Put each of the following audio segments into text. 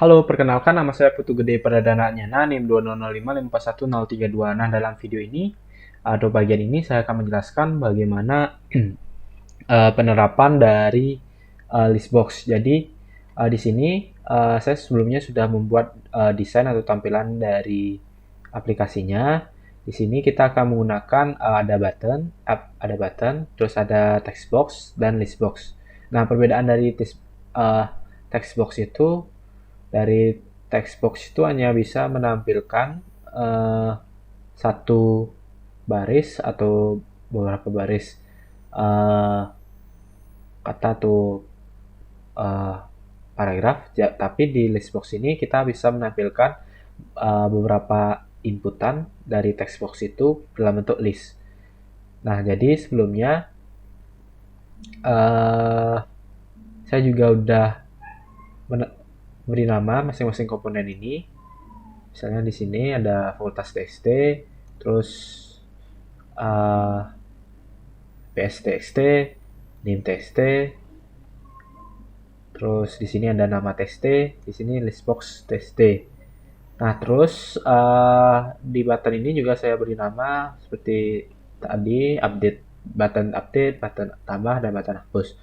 Halo, perkenalkan nama saya Putu Gede Pradana Nyana, NIM 20055411032. Nah, dalam video ini atau bagian ini saya akan menjelaskan bagaimana penerapan dari Listbox. Jadi di sini saya sebelumnya sudah membuat desain atau tampilan dari aplikasinya. Di sini kita akan menggunakan ada button, terus ada text box dan list box. Nah, perbedaan dari text box itu dari text box itu hanya bisa menampilkan satu baris atau beberapa baris kata atau uh, paragraf, tapi di list box ini kita bisa menampilkan beberapa inputan dari text box itu dalam bentuk list. Nah, jadi sebelumnya saya juga udah beri nama masing-masing komponen ini. Misalnya di sini ada fakultas TXT, terus PS TXT, NIM TXT, terus di sini ada nama TXT, di sini listbox TXT. Nah, terus di button ini juga saya beri nama seperti tadi, update, button tambah, dan button hapus.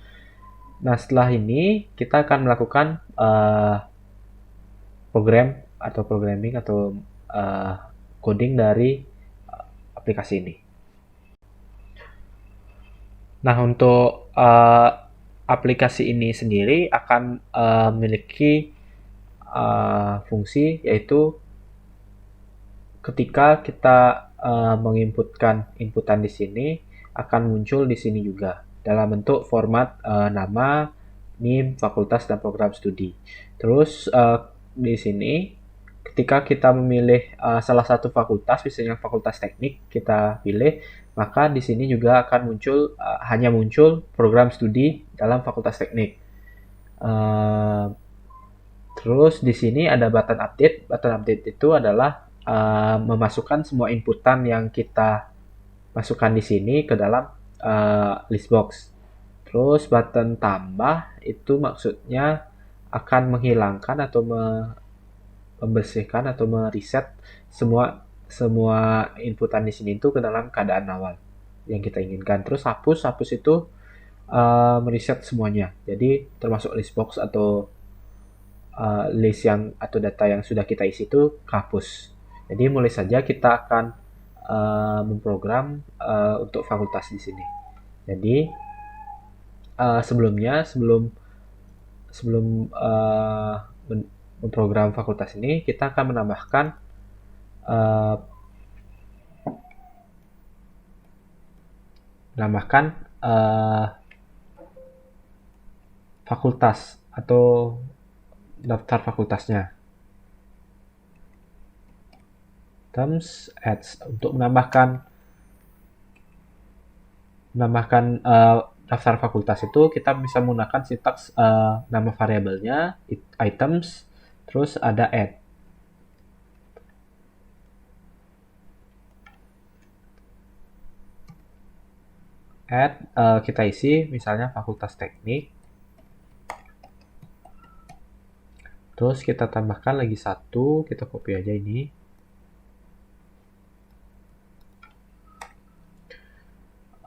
Nah, setelah ini kita akan melakukan programming atau coding dari aplikasi ini. Nah, untuk aplikasi ini sendiri akan memiliki fungsi, yaitu ketika kita menginputkan inputan di sini akan muncul di sini juga dalam bentuk format nama, NIM, fakultas, dan program studi. Terus di sini ketika kita memilih salah satu fakultas, misalnya fakultas teknik kita pilih, maka di sini juga akan hanya muncul program studi dalam fakultas teknik. Terus di sini ada button update. Button update itu adalah memasukkan semua inputan yang kita masukkan di sini ke dalam list box. Terus button tambah itu maksudnya akan menghilangkan atau membersihkan atau mereset semua inputan di sini itu ke dalam keadaan awal yang kita inginkan. Terus hapus itu mereset semuanya. Jadi termasuk list box atau list yang atau data yang sudah kita isi itu hapus. Jadi mulai saja kita akan memprogram untuk fakultas di sini. Jadi sebelum memprogram fakultas ini kita akan menambahkan fakultas atau daftar fakultasnya. Terms adds untuk menambahkan daftar fakultas itu kita bisa menggunakan sintaks nama variabelnya items, terus ada add. Kita isi misalnya fakultas teknik, terus kita tambahkan lagi satu, kita copy aja ini.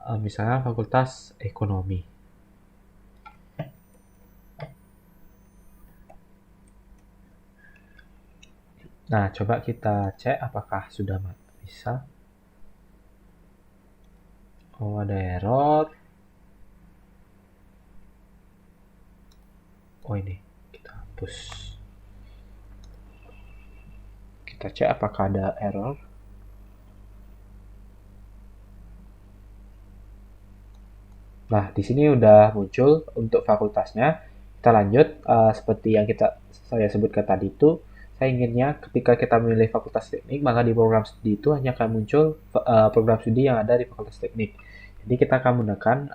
Misalnya fakultas ekonomi. Nah, coba kita cek apakah sudah bisa. Oh, ada error. Oh, ini kita hapus. Kita cek apakah ada error. Nah, di sini udah muncul untuk fakultasnya. Kita lanjut seperti yang saya sebutkan tadi itu. Saya inginnya ketika kita memilih fakultas teknik, maka di program studi itu hanya akan muncul program studi yang ada di fakultas teknik. Jadi kita akan menggunakan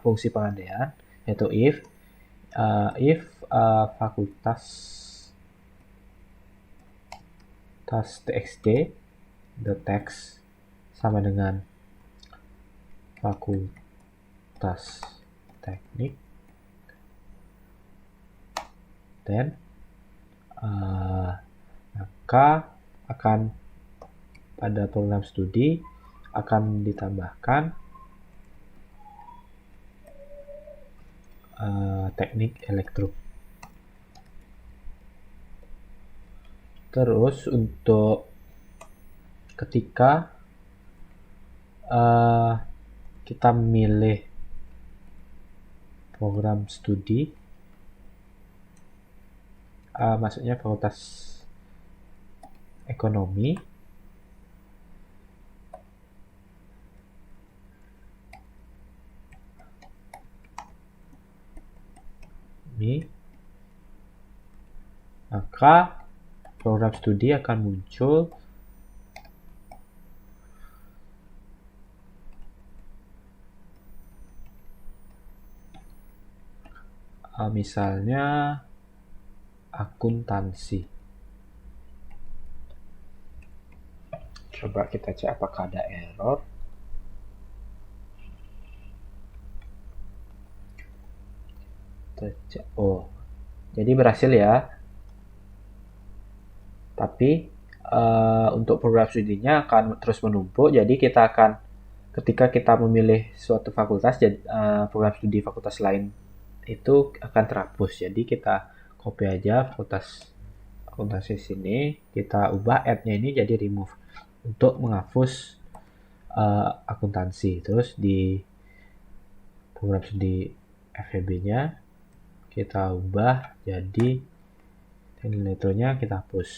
fungsi pengandaian, yaitu if fakultas txt the text sama dengan fakultas teknik, then Maka akan pada program studi akan ditambahkan teknik elektro. Terus untuk ketika kita memilih program studi, maksudnya fakultas ekonomi, maka program studi akan muncul misalnya akuntansi. Coba kita cek apakah ada error. Oh, jadi berhasil ya. Tapi untuk program studinya akan terus menumpuk. Jadi kita akan ketika kita memilih suatu fakultas, program studi fakultas lain itu akan terhapus. Jadi kita copy aja fakultas akuntansi sini, kita ubah add-nya ini jadi remove untuk menghapus akuntansi. Terus di program studi FEB-nya kita ubah jadi teknik elektronya kita hapus.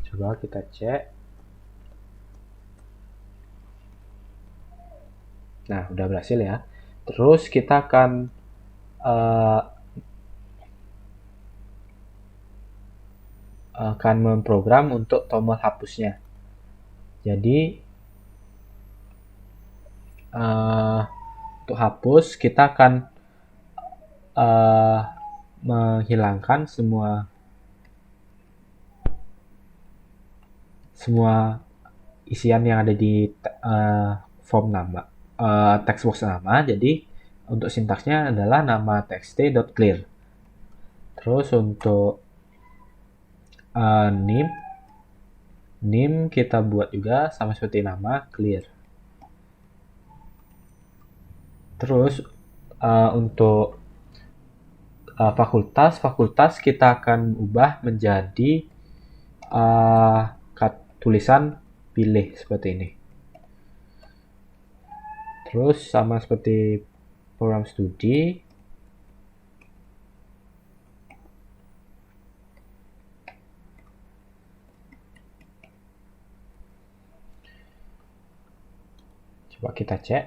Coba kita cek. Nah, udah berhasil ya. Terus kita akan memprogram untuk tombol hapusnya. Jadi untuk hapus kita akan menghilangkan semua isian yang ada di form nama, text box nama. Jadi untuk sintaksnya adalah nama txt.clear. Terus untuk name kita buat juga sama seperti nama, clear. Terus untuk fakultas kita akan ubah menjadi tulisan pilih seperti ini. Terus sama seperti program studi, coba kita cek.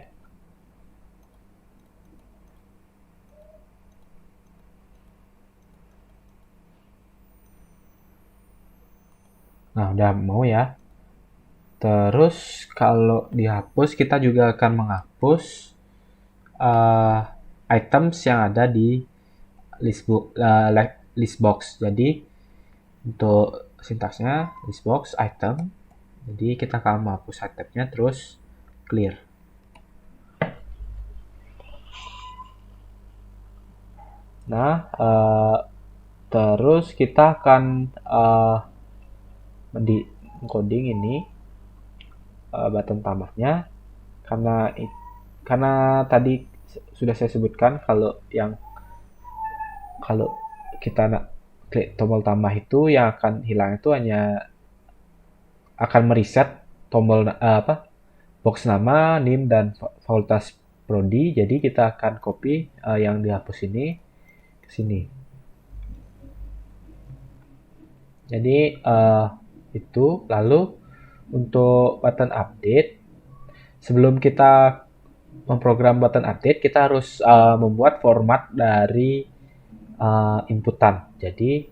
Nah, udah mau ya. Terus kalau dihapus, kita juga akan menghapus items yang ada di list box. Jadi untuk sintaksnya list box item. Jadi kita akan menghapus itemnya terus clear. Nah, terus kita akan coding ini button tambahnya karena tadi sudah saya sebutkan kalau kita klik tombol tambah itu yang akan hilang itu hanya akan mereset tombol box nama, name dan fakultas prodi. Jadi kita akan copy yang dihapus ini ke sini. Jadi itu lalu untuk button update, sebelum kita memprogram button update, kita harus membuat format dari inputan. Jadi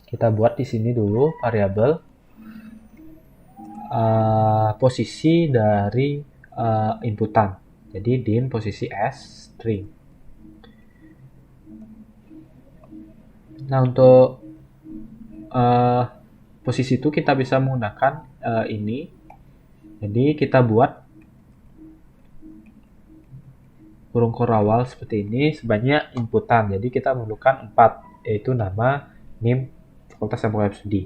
kita buat di sini dulu variabel posisi dari inputan. Jadi dim posisi s string. Nah, untuk posisi itu kita bisa menggunakan ini. Jadi kita buat kurung korawal seperti ini sebanyak inputan. Jadi kita memerlukan 4, yaitu nama, NIM, fakultas dan program studi.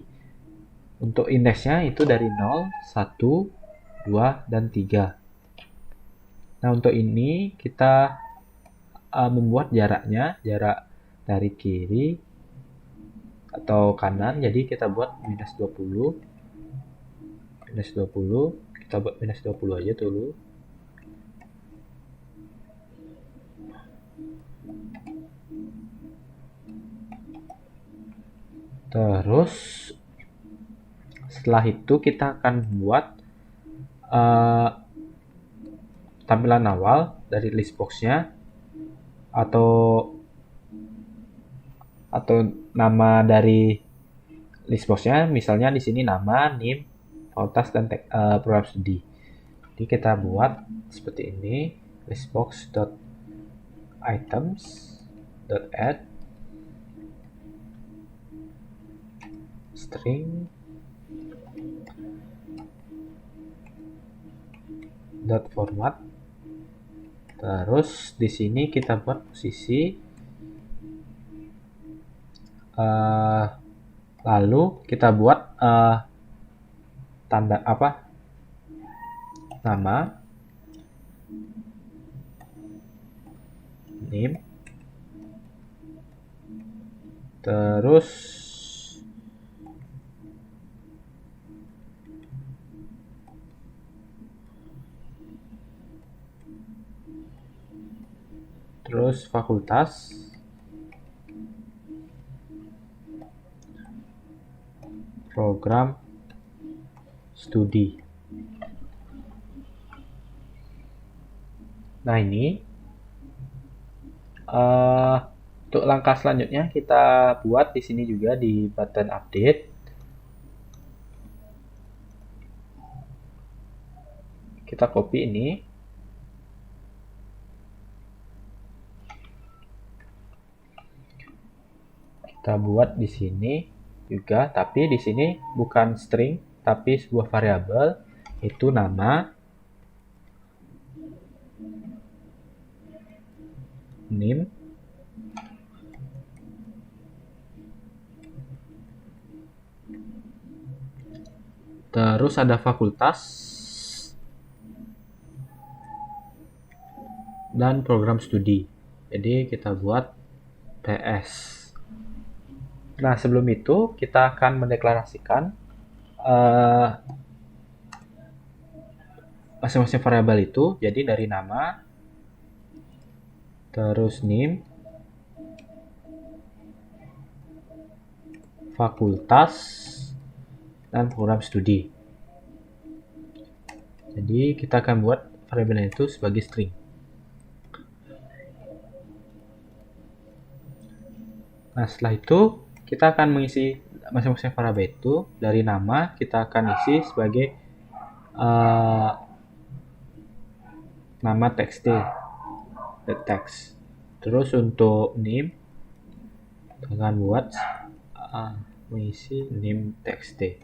Untuk indeksnya itu dari 0, 1, 2, dan 3. Nah, untuk ini kita membuat jaraknya, jarak dari kiri atau kanan. Jadi kita buat minus 20. Kita buat minus 20 aja dulu. Terus setelah itu kita akan buat tampilan awal dari list box-nya atau nama dari list box-nya, misalnya di sini nama, NIM, fakultas, dan program studi. Jadi kita buat seperti ini, listbox.items.add string .format. Terus di sini kita buat posisi, lalu kita buat tanda nama, name, terus fakultas, program studi. Nah, ini untuk langkah selanjutnya kita buat di sini juga di button update. Kita copy ini. Kita buat di sini juga, tapi di sini bukan string, tapi sebuah variabel, itu nama, name, terus ada fakultas dan program studi. Jadi kita buat PS. Nah, sebelum itu kita akan mendeklarasikan masing-masing variabel itu. Jadi dari nama, terus name, fakultas, dan program studi. Jadi kita akan buat variabel itu sebagai string. Nah, setelah itu kita akan mengisi masing-masing variabel itu. Dari nama kita akan isi sebagai nama txt, the text. Terus untuk name kita akan buat mengisi name txt.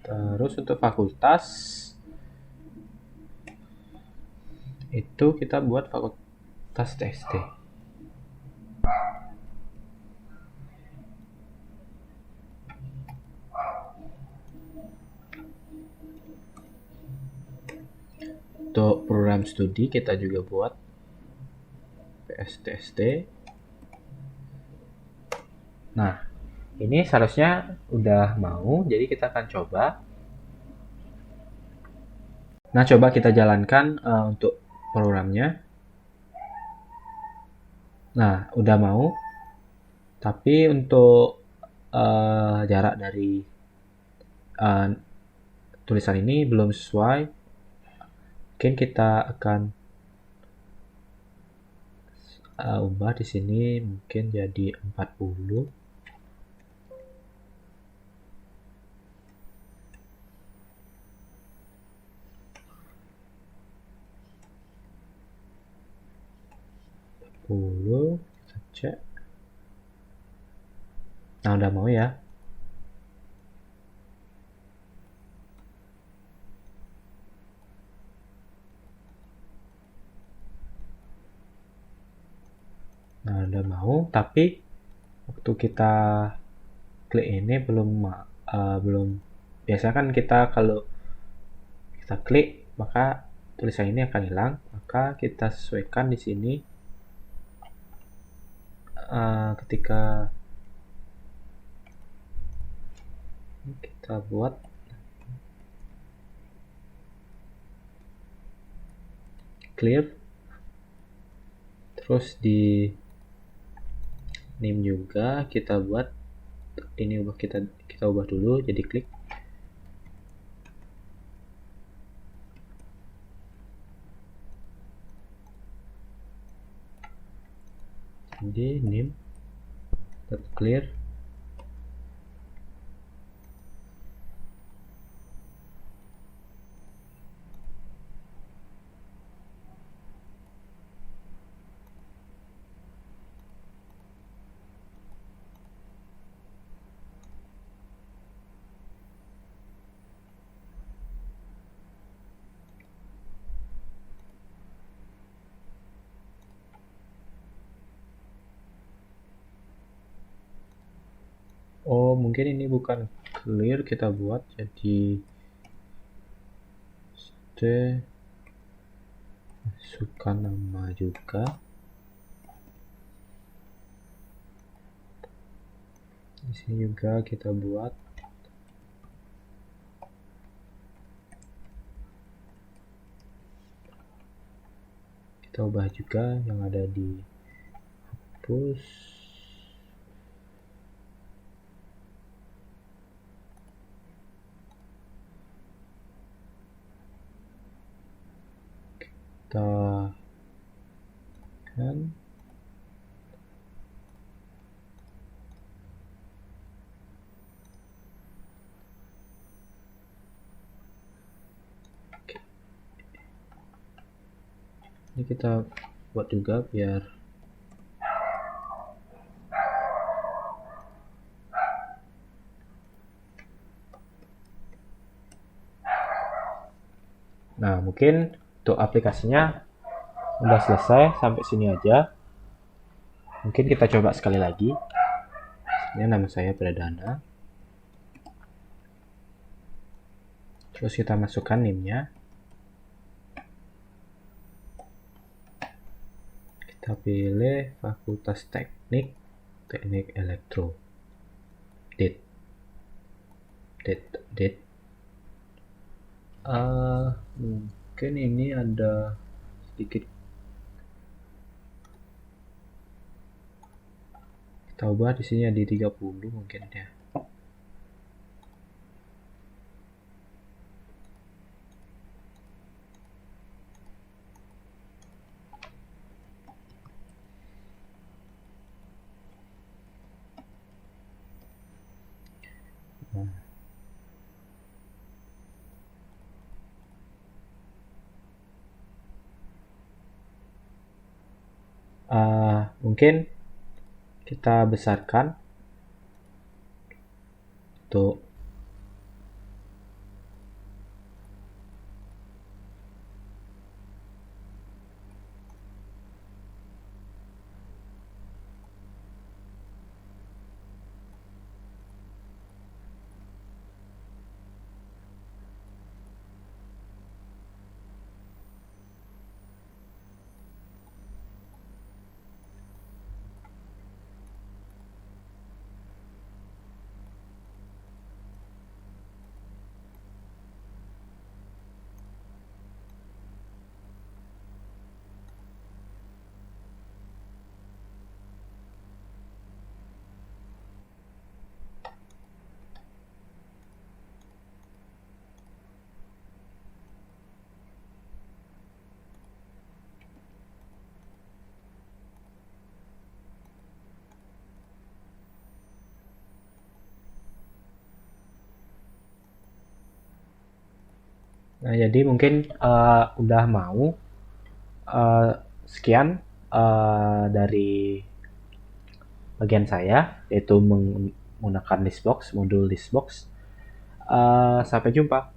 Terus untuk fakultas itu kita buat fakultas txt. Untuk program studi kita juga buat pstst. Nah, ini seharusnya udah mau, jadi kita akan coba. Nah, coba kita jalankan untuk programnya. Nah, udah mau. Tapi untuk jarak dari tulisan ini belum sesuai. Mungkin kita akan ubah di sini mungkin jadi 40. Kita cek. Nah, udah mau ya. Nah, udah mau, tapi waktu kita klik ini belum. Biasanya kan kita kalau kita klik maka tulisan ini akan hilang, maka kita sesuaikan di sini ketika kita buat clear, terus di name juga kita buat ini, kita ubah dulu jadi klik. Jadi name clear. Oh, mungkin ini bukan clear, kita buat jadi masukkan nama juga. Di sini juga kita buat kita ubah juga yang ada di hapus. Kita kan ini kita buat juga biar nah, mungkin untuk aplikasinya udah selesai sampai sini aja. Mungkin kita coba sekali lagi. Ini nama saya Pradana. Terus kita masukkan NIM-nya. Kita pilih Fakultas Teknik Elektro. Date. Mungkin ini ada sedikit, kita ubah di sini di 30 mungkin ya. Mungkin kita besarkan untuk nah, jadi mungkin udah mau. Sekian dari bagian saya, yaitu menggunakan listbox, modul listbox. Sampai jumpa.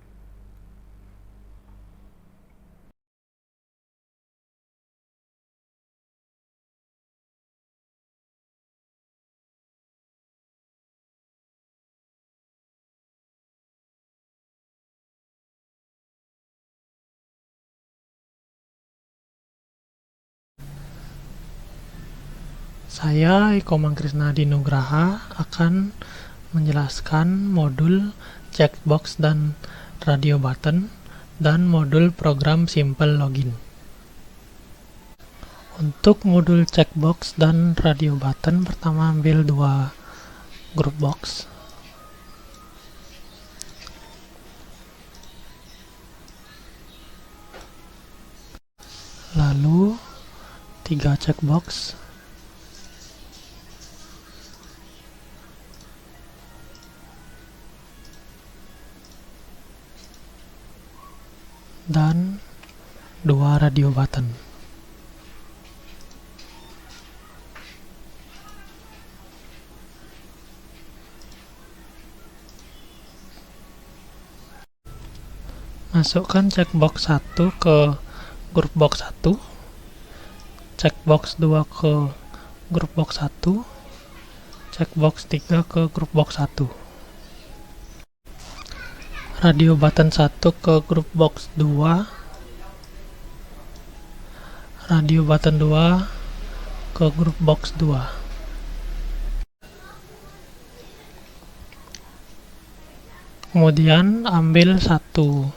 Saya Iko Mangkrisna Dinugraha akan menjelaskan modul checkbox dan radio button dan modul program simple login. Untuk modul checkbox dan radio button, pertama ambil dua group box. Lalu 3 checkbox. Dan 2 radio button. Masukkan checkbox 1 ke group box 1, checkbox 2 ke group box 1, checkbox 3 ke group box 1. Radio button 1 ke group box 2, radio button 2 ke group box 2. Kemudian ambil satu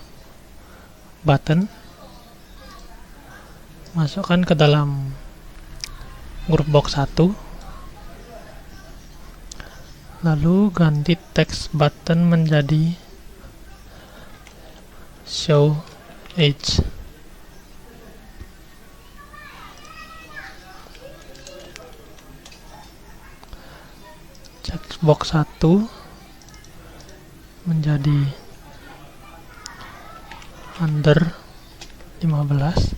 button, masukkan ke dalam group box 1, lalu ganti teks button menjadi show age. Checkbox 1 menjadi under 15.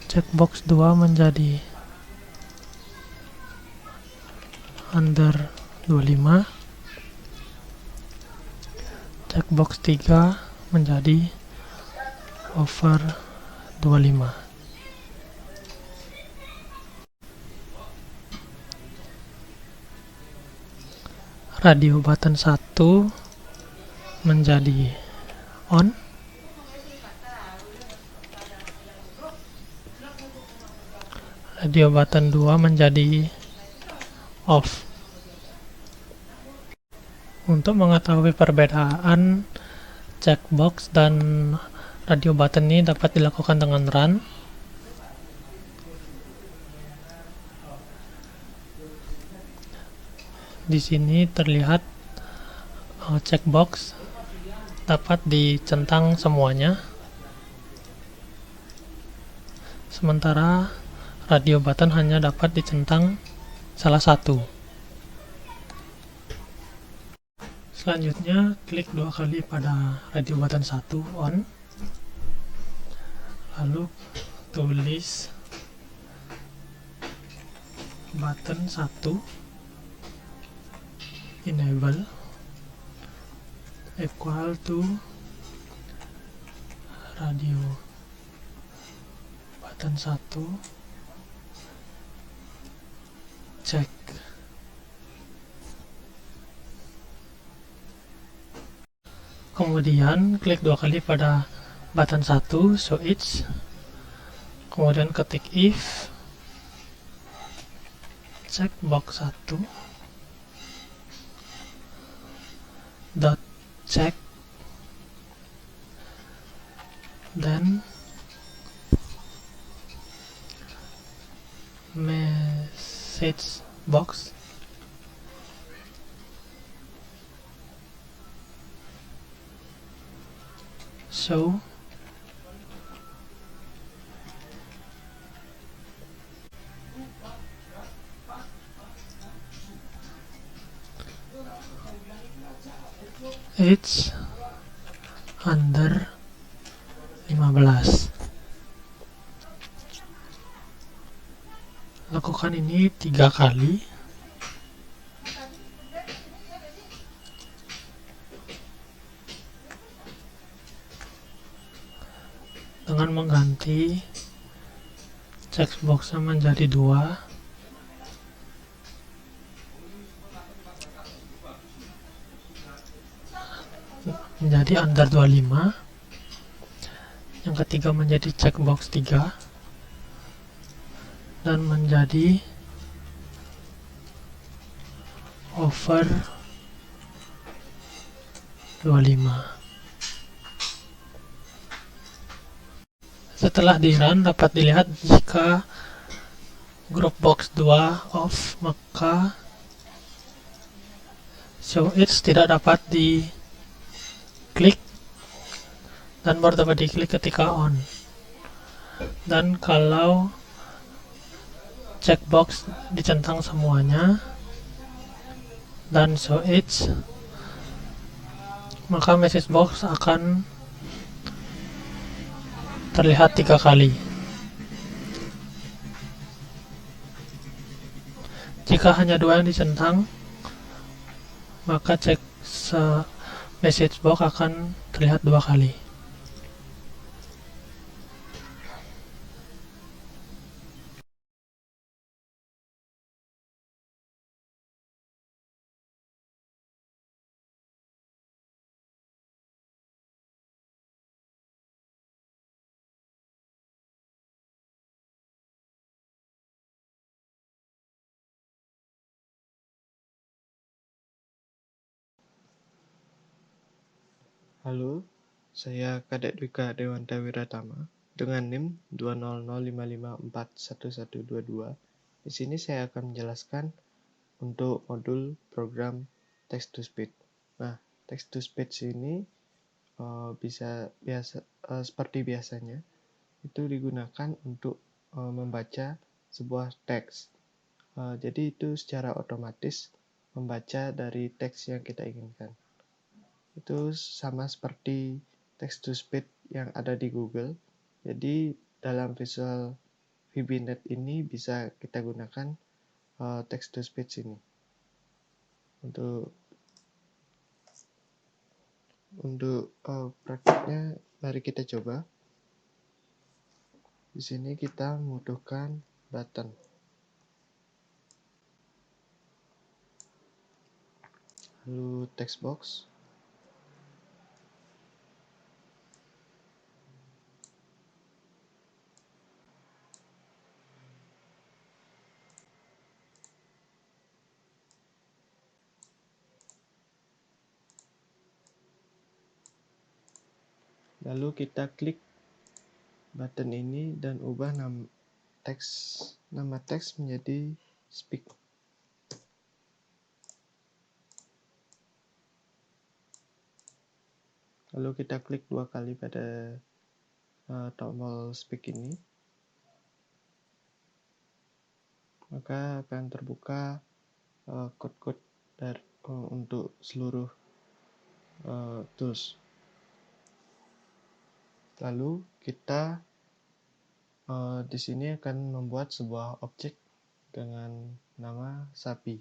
Checkbox 2 menjadi under 25. Checkbox 3 menjadi over 25. Radio button 1 menjadi on. Radio button 2 menjadi off. Untuk mengetahui perbedaan checkbox dan radio button ini dapat dilakukan dengan run. Di sini terlihat checkbox dapat dicentang semuanya, sementara radio button hanya dapat dicentang salah satu. Selanjutnya, klik 2 kali pada radio button 1 on, lalu tulis button 1 enable equal to radio button 1 check. Kemudian klik 2 kali pada button 1 show each, kemudian ketik if checkbox 1 dot check, then message box show age under 15. Lakukan ini 3 kali. Dengan mengganti checkbox menjadi 2. Menjadi under 25, yang ketiga menjadi checkbox 3 dan menjadi over 25. Setelah di run dapat dilihat jika group box 2 off, maka show it tidak dapat diklik dan baru dapat diklik ketika on. Dan kalau checkbox dicentang semuanya dan show it, maka message box akan terlihat 3 kali. Jika hanya 2 yang dicentang, maka message box akan terlihat 2 kali. Halo, saya Kadek Dwika Dewanta Wiratama dengan NIM 20055411122. Di sini saya akan menjelaskan untuk modul program text to speech. Nah, text to speech ini seperti biasanya itu digunakan untuk membaca sebuah teks. Jadi itu secara otomatis membaca dari teks yang kita inginkan. Itu sama seperti text to speech yang ada di Google. Jadi dalam Visual VB.NET ini bisa kita gunakan text to speech ini. Untuk praktiknya mari kita coba. Di sini kita membutuhkan button. Lalu text box. Lalu kita klik button ini dan ubah nama teks menjadi speak. Lalu kita klik 2 kali pada tombol speak ini, maka akan terbuka code-code untuk seluruh tools. Lalu kita di sini akan membuat sebuah objek dengan nama sapi.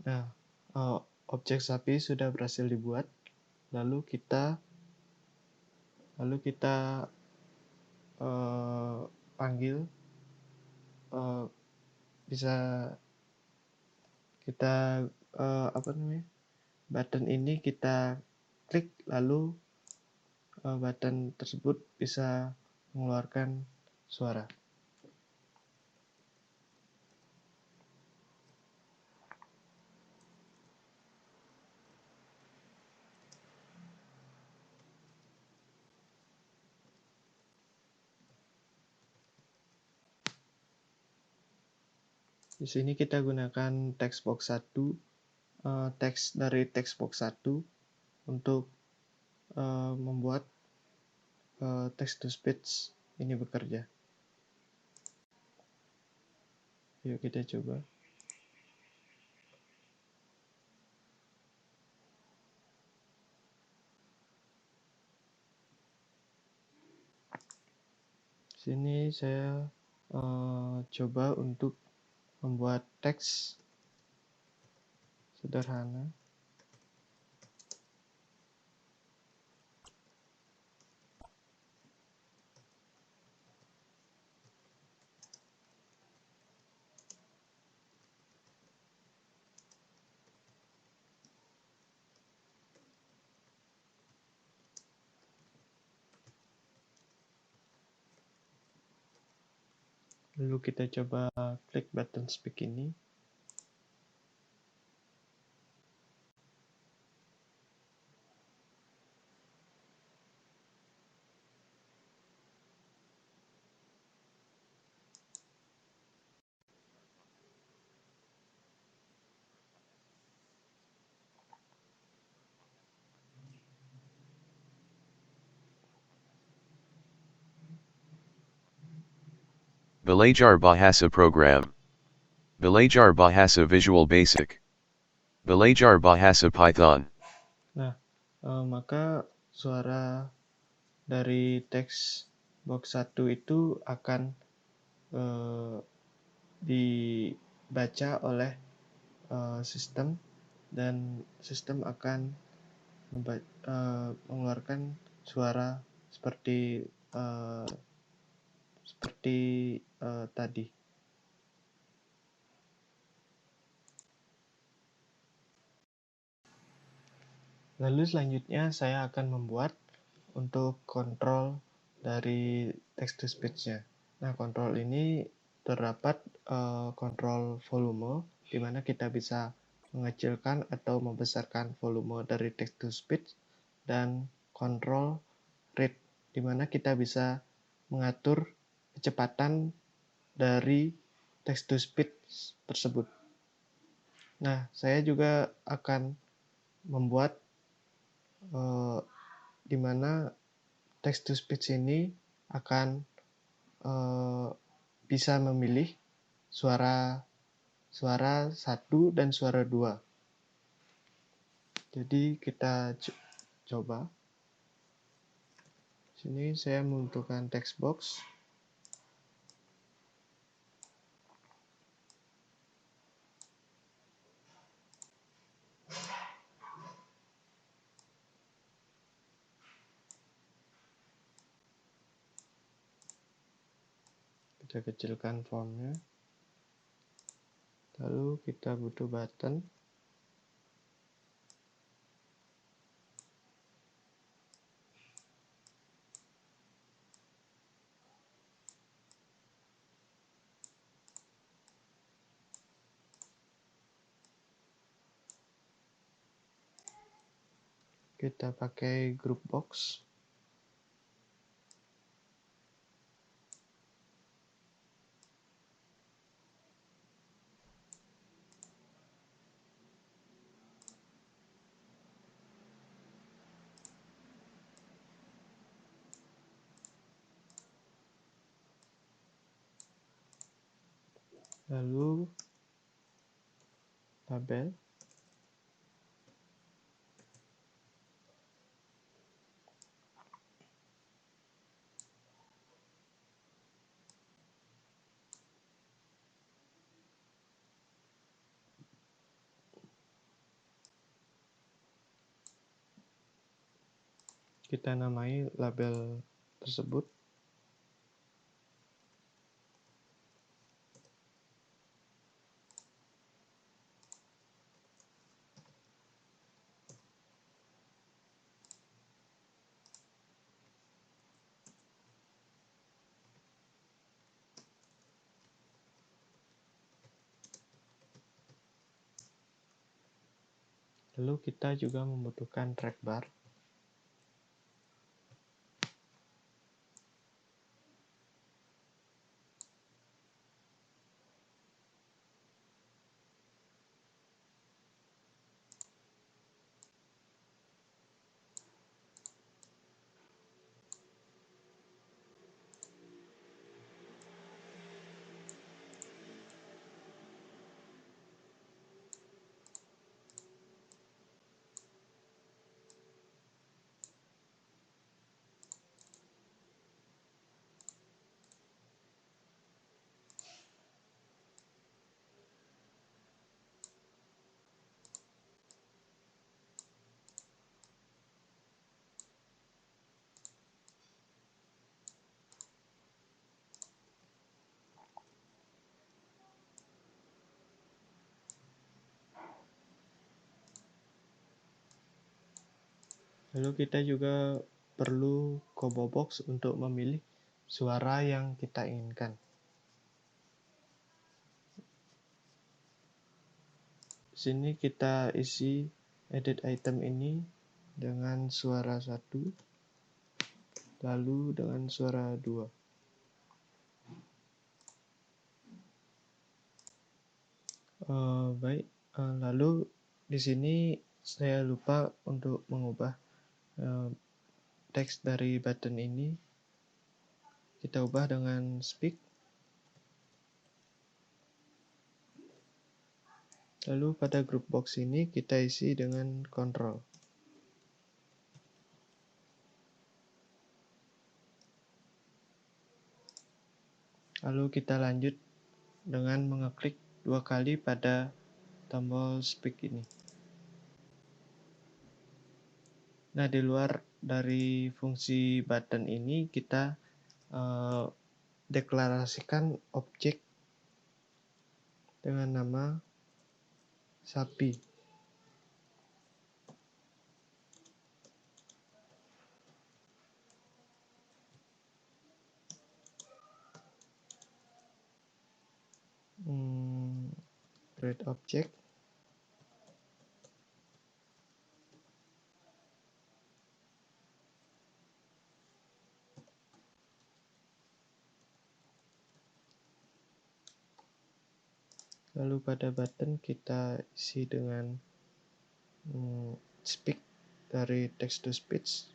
Nah, objek sapi sudah berhasil dibuat. Lalu kita panggil, bisa kita button ini kita klik, lalu button tersebut bisa mengeluarkan suara. Di sini kita gunakan textbox 1, teks dari textbox 1 untuk membuat text to speech ini bekerja. Yuk kita coba. Sini saya coba untuk membuat teks sederhana. Lalu kita coba klik button speak ini. Belajar Bahasa Program. Belajar Bahasa Visual Basic. Belajar Bahasa Python. Nah, maka suara dari teks box 1 itu akan dibaca oleh sistem, dan sistem akan mengeluarkan suara seperti tadi. Lalu selanjutnya saya akan membuat untuk kontrol dari text to speech-nya. Nah, kontrol ini terdapat kontrol volume, di mana kita bisa mengecilkan atau membesarkan volume dari text to speech, dan kontrol rate, di mana kita bisa mengatur kecepatan dari text to speech tersebut. Nah, saya juga akan membuat di mana text to speech ini akan bisa memilih suara 1 dan suara 2. Jadi kita coba. Sini saya membutuhkan text box. Kita kecilkan fontnya. Lalu kita butuh button. Kita pakai group box. Lalu label. Kita namai label tersebut. Lalu kita juga membutuhkan track bar. Lalu kita juga perlu combo box untuk memilih suara yang kita inginkan. Sini kita isi edit item ini dengan suara 1, lalu dengan suara 2. Baik, lalu di sini saya lupa untuk mengubah teks dari button ini. Kita ubah dengan speak. Lalu pada group box ini kita isi dengan control. Lalu kita lanjut dengan mengeklik 2 kali pada tombol speak ini. Nah, di luar dari fungsi button ini, kita deklarasikan objek dengan nama sapi. Create object. Lalu pada button kita isi dengan speak dari text to speech.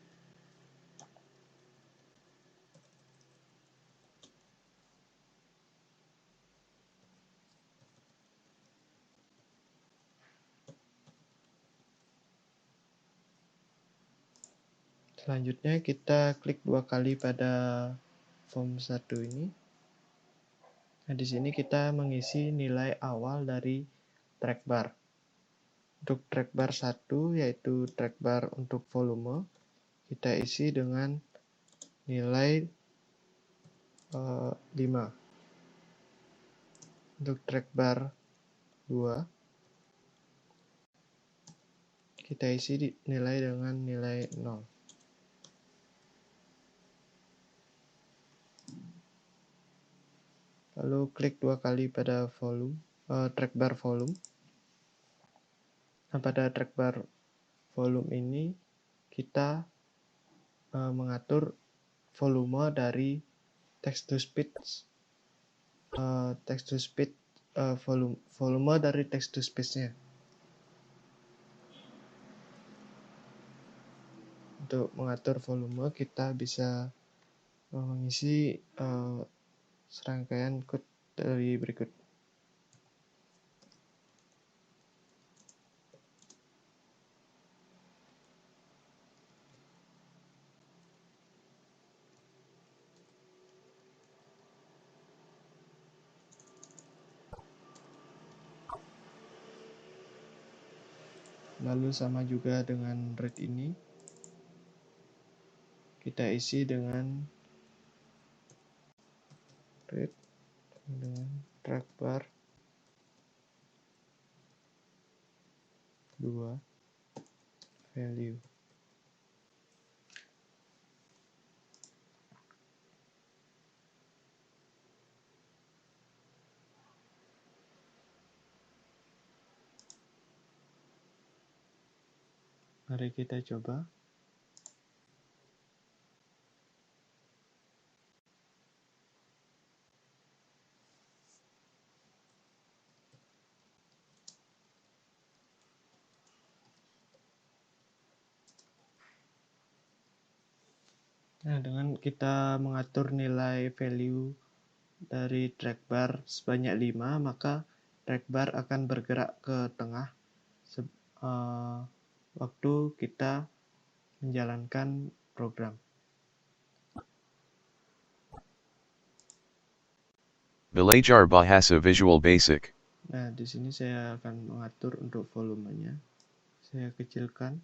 Selanjutnya kita klik 2 kali pada form 1 ini. Nah, di sini kita mengisi nilai awal dari track bar. Untuk track bar 1 yaitu track bar untuk volume, kita isi dengan nilai 5. Untuk track bar 2, kita isi nilai dengan nilai 0. Lalu klik 2 kali pada track bar volume. Nah, pada track bar volume ini kita mengatur volume dari text to speech, volume dari text to speech-nya. Untuk mengatur volume kita bisa mengisi serangkaian code dari berikut. Lalu sama juga dengan read ini, kita isi dengan read dengan track bar 2 value. Mari kita coba. Nah, dengan kita mengatur nilai value dari track bar sebanyak 5, maka track bar akan bergerak ke tengah waktu kita menjalankan program. Belajar Bahasa Visual Basic. Nah, di sini saya akan mengatur untuk volumenya. Saya kecilkan.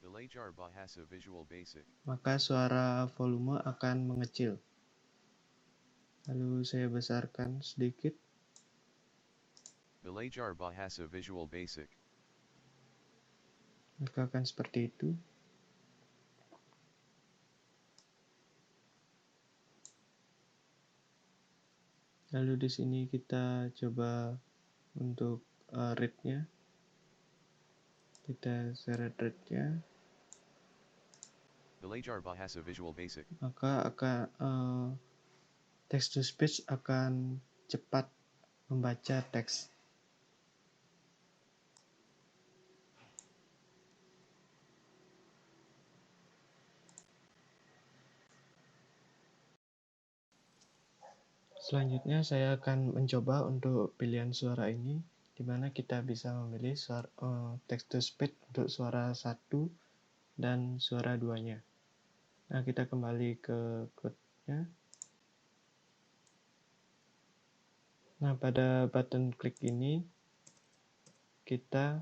Belajar Bahasa Visual Basic. Maka suara volume akan mengecil. Lalu saya besarkan sedikit. Belajar Bahasa Visual Basic. Maka akan seperti itu. Lalu di sini kita coba untuk read-nya. Kita seret read-nya. Belajar Bahasa Visual Basic. Maka akan text to speech akan cepat membaca teks. Selanjutnya saya akan mencoba untuk pilihan suara ini, di mana kita bisa memilih text to speech untuk suara 1 dan suara 2-nya. Nah, kita kembali ke code-nya. Nah, pada button klik ini, kita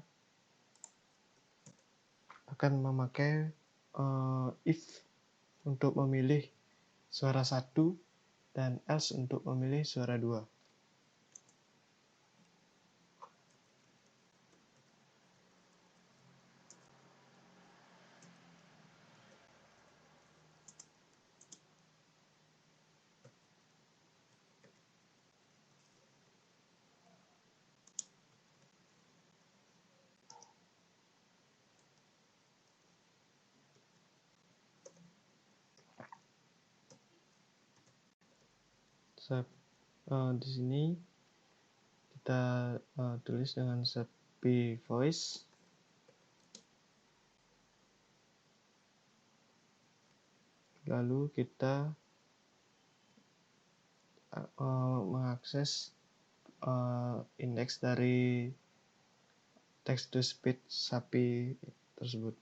akan memakai if untuk memilih suara 1 dan else untuk memilih suara 2. Di sini kita tulis dengan Shopee Voice. Lalu kita mengakses indeks dari text to speech Shopee tersebut.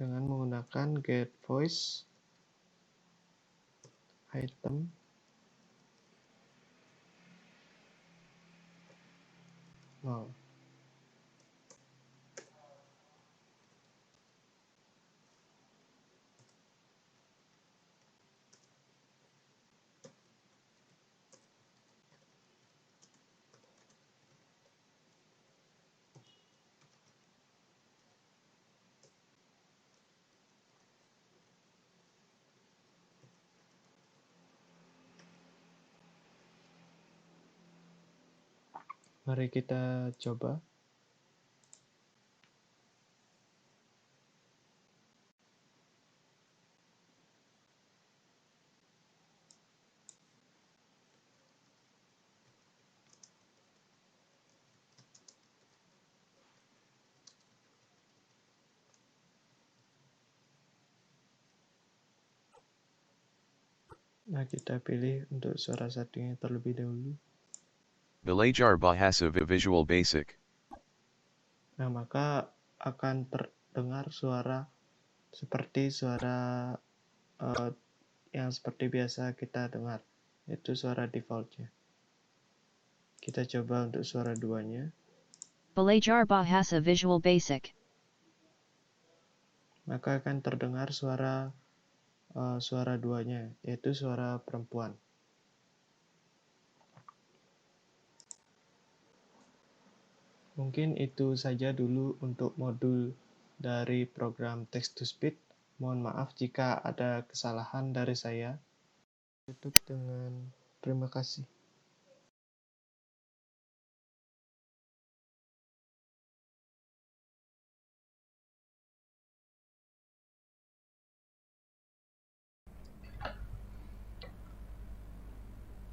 Dengan menggunakan get voice item nol. Mari kita coba. Nah, kita pilih untuk suara satunya terlebih dahulu. Belajar Bahasa Visual Basic. Nah, maka akan terdengar suara seperti suara yang seperti biasa kita dengar, yaitu suara defaultnya. Kita coba untuk suara 2-nya. Belajar Bahasa Visual Basic. Maka akan terdengar suara 2-nya, yaitu suara perempuan. Mungkin itu saja dulu untuk modul dari program text to speech. Mohon maaf jika ada kesalahan dari saya. Tutup dengan terima kasih.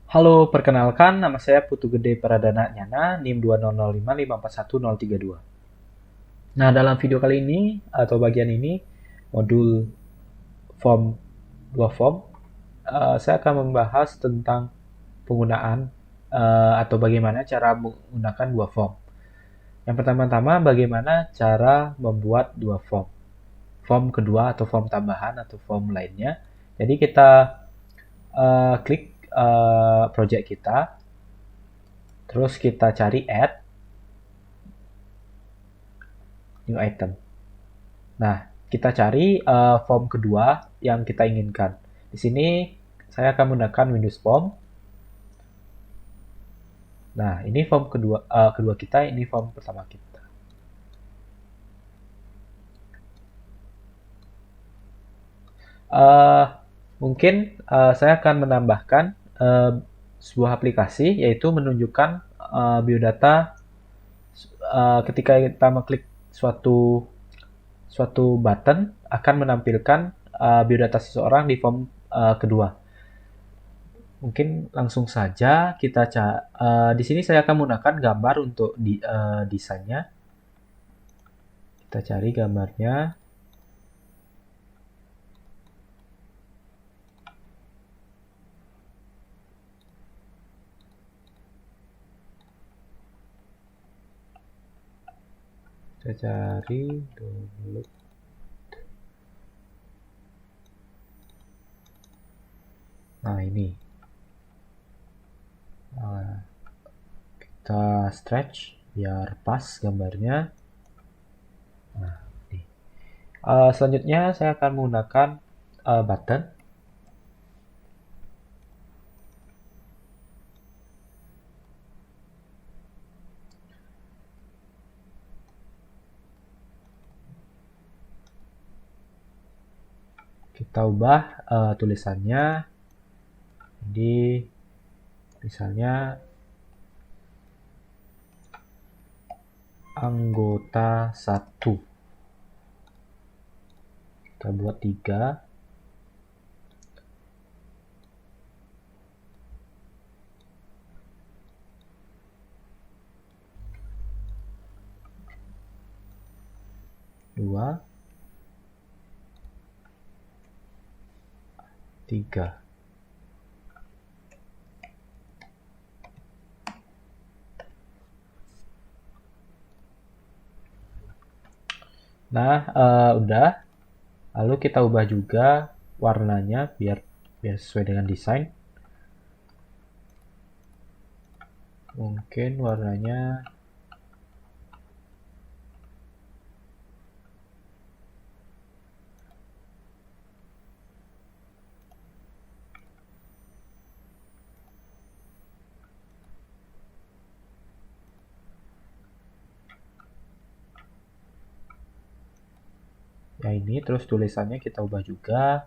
Halo, perkenalkan nama saya Putu Gede Pradana Nyana, NIM 200554132. Nah, dalam video kali ini atau bagian ini, modul form 2 form, saya akan membahas tentang penggunaan atau bagaimana cara menggunakan 2 form. Yang pertama-tama, bagaimana cara membuat 2 form. Form kedua atau form tambahan atau form lainnya. Jadi kita klik project kita, terus kita cari add new item. Nah, kita cari form kedua yang kita inginkan. Di sini saya akan menggunakan Windows Form. Nah, ini form kedua kita, ini form pertama kita. Mungkin saya akan menambahkan sebuah aplikasi, yaitu menunjukkan biodata ketika kita mengklik suatu button akan menampilkan biodata seseorang di form kedua. Mungkin langsung saja kita di sini saya akan menggunakan gambar untuk desainnya. Kita cari gambarnya. Saya cari dulu. Nah, ini. Kita stretch biar pas gambarnya. Nah, ini. Selanjutnya saya akan menggunakan button. Kita ubah tulisannya. Jadi misalnya anggota 1. Kita buat 3. Dua, 3. Nah, udah. Lalu kita ubah juga warnanya biar sesuai dengan desain. Mungkin warnanya ya ini, terus tulisannya kita ubah juga.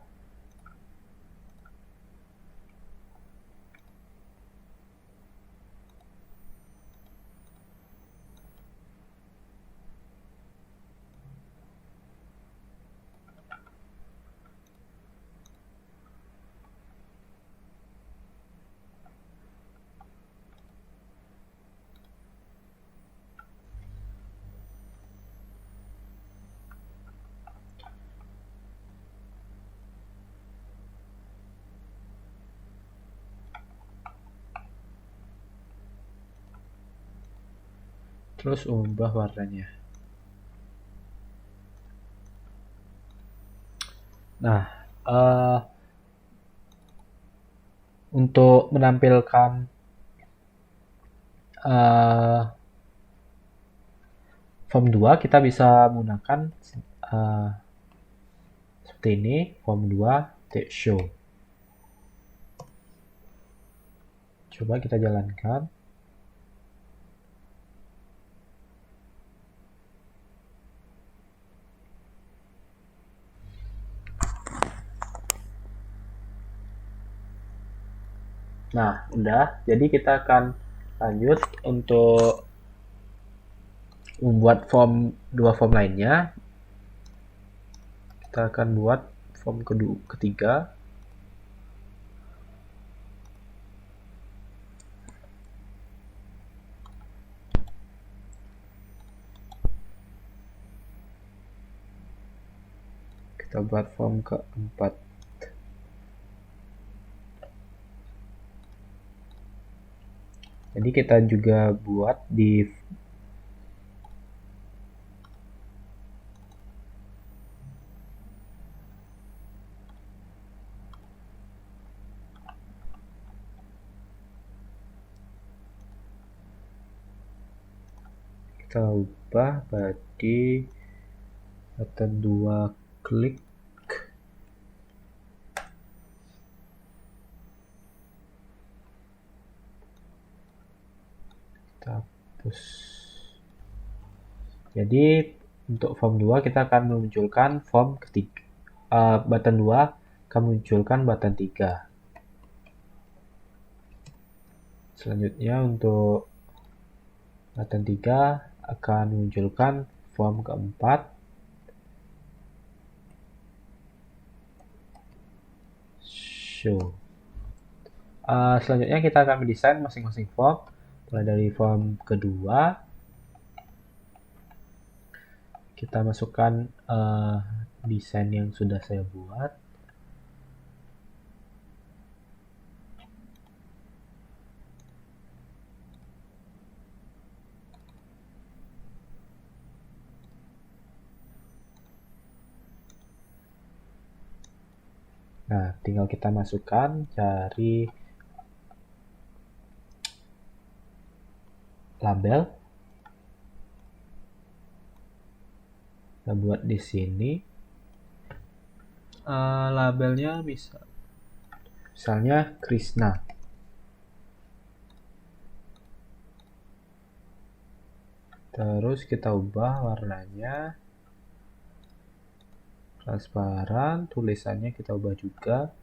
Terus ubah warnanya. Nah, untuk menampilkan form 2 kita bisa menggunakan seperti ini, form 2 text show. Coba kita jalankan. Nah, udah. Jadi kita akan lanjut untuk membuat dua form lainnya. Kita akan buat form ketiga. Kita buat form keempat. Jadi kita juga buat di kita ubah body button 2 klik. Kita hapus. Jadi untuk form 2 kita akan memunculkan form ketiga. Button 2 akan memunculkan button 3. Selanjutnya untuk button 3 akan memunculkan form keempat. Show. Selanjutnya kita akan mendesain masing-masing form. Mulai dari form kedua, kita masukkan desain yang sudah saya buat. Nah, tinggal kita masukkan, cari label. Kita buat di sini. Labelnya misalnya Krishna. Terus kita ubah warnanya transparan, tulisannya kita ubah juga.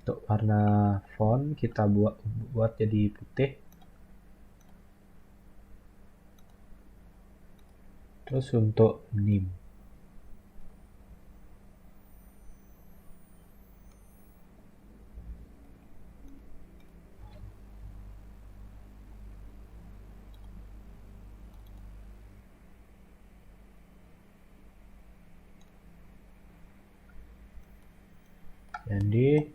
Untuk warna font kita buat jadi putih. Terus untuk name, jadi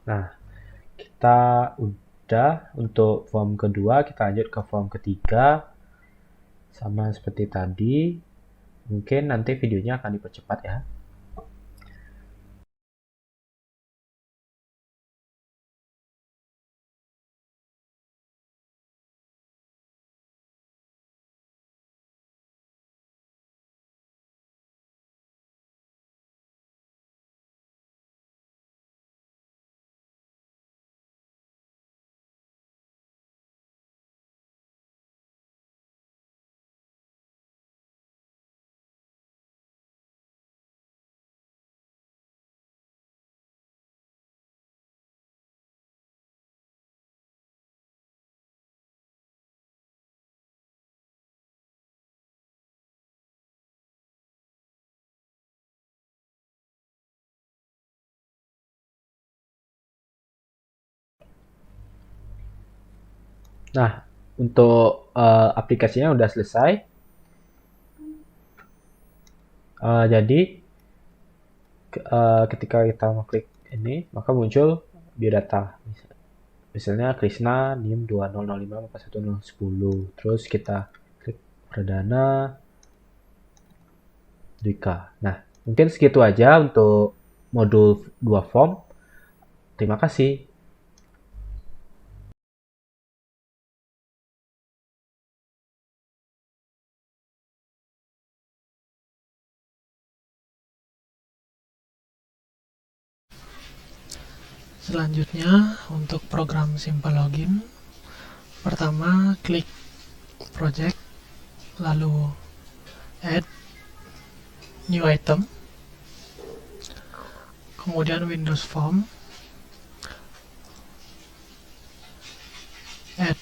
nah, kita udah untuk form kedua, kita lanjut ke form ketiga. Sama seperti tadi, mungkin nanti videonya akan dipercepat ya. Nah, untuk aplikasinya udah selesai. Jadi ketika kita mengklik ini, maka muncul biodata. Misalnya Krishna NIM 20054110. Terus kita klik Perdana Dwika. Nah, mungkin segitu aja untuk modul 2 form. Terima kasih. Selanjutnya untuk program Simple Login, pertama klik project, lalu add new item, kemudian Windows Form, add.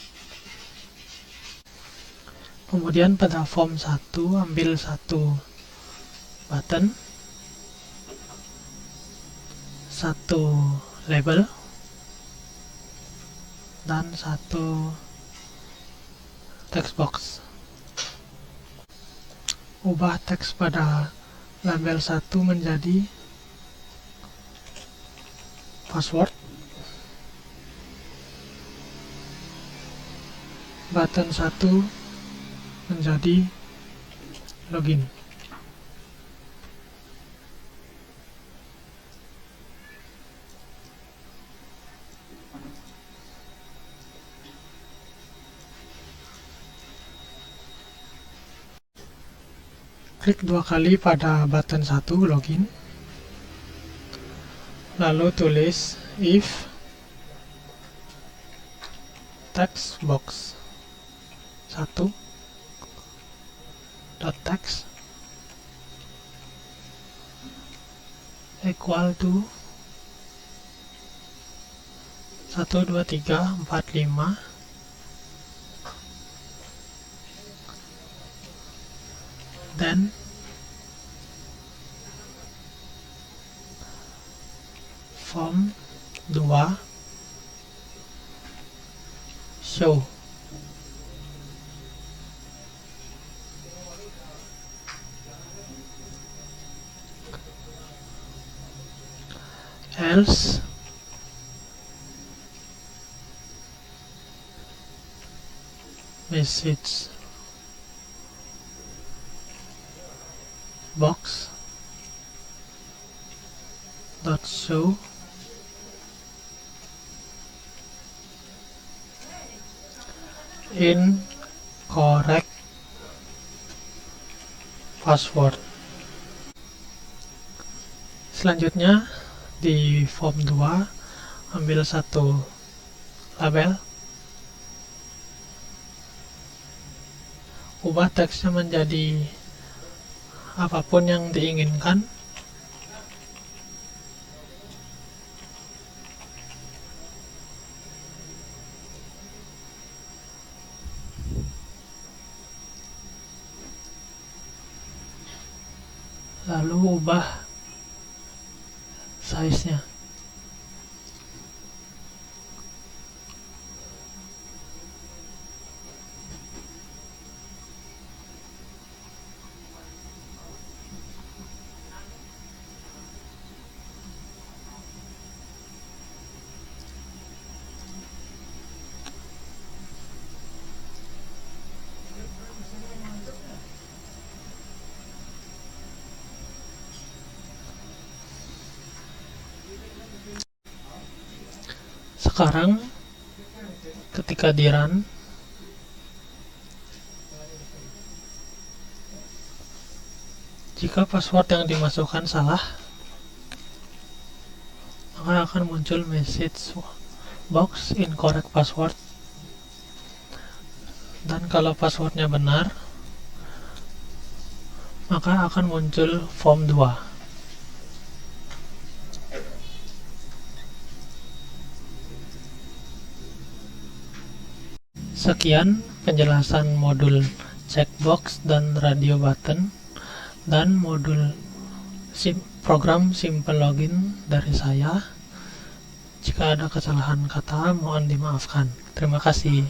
Kemudian pada form 1 ambil satu button, satu label, dan satu text box. Ubah teks pada label 1 menjadi password, button 1 menjadi login. Klik 2 kali pada button 1 login, lalu tulis if text box 1 dot text equal to 1 2 3 4 5, then form 2 show. Else message box dot show incorrect password. Selanjutnya di form 2 ambil satu label, ubah teksnya menjadi apapun yang diinginkan, lalu ubah size-nya. Sekarang ketika di run, jika password yang dimasukkan salah, maka akan muncul message box incorrect password, dan kalau passwordnya benar, maka akan muncul form 2. Sekian penjelasan modul checkbox dan radio button dan modul program simple login dari saya. Jika ada kesalahan kata, mohon dimaafkan. Terima kasih.